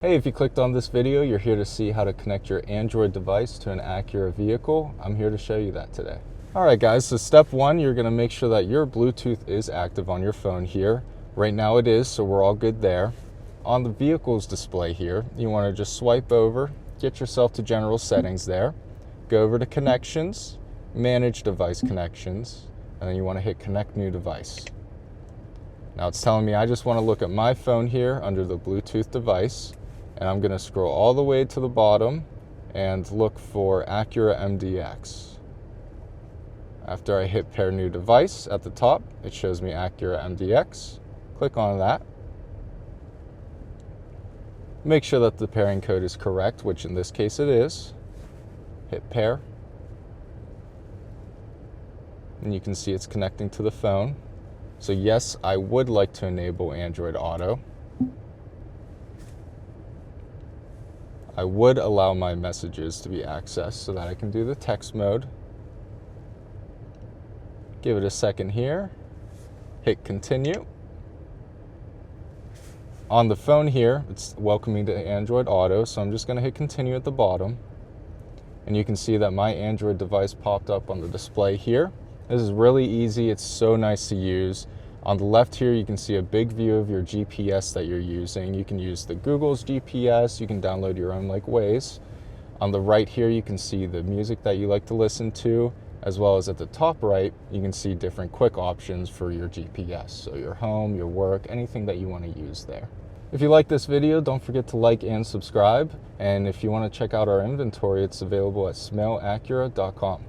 Hey, if you clicked on this video, you're here to see how to connect your Android device to an Acura vehicle. I'm here to show you that today. All right, guys, so step one, you're gonna make sure that your Bluetooth is active on your phone here. Right now it is, so we're all good there. On the vehicle's display here, you wanna just swipe over, get yourself to general settings there, go over to connections, manage device connections, and then you wanna hit connect new device. Now it's telling me I just wanna look at my phone here under the Bluetooth device. And I'm going to scroll all the way to the bottom and look for Acura MDX. After I hit pair new device at the top, it shows me Acura MDX. Click on that. Make sure that the pairing code is correct, which in this case it is. Hit pair. And you can see it's connecting to the phone. So yes, I would like to enable Android Auto. I would allow my messages to be accessed so that I can do the text mode. Give it a second here. Hit continue. On the phone here, it's welcoming to Android Auto, so I'm just going to hit continue at the bottom. And you can see that my Android device popped up on the display here. This is really easy. It's so nice to use. On the left here, you can see a big view of your GPS that you're using. You can use the Google's GPS. You can download your own like Waze. On the right here, you can see the music that you like to listen to, as well as at the top right, you can see different quick options for your GPS. So your home, your work, anything that you want to use there. If you like this video, don't forget to like and subscribe. And if you want to check out our inventory, it's available at smellacura.com.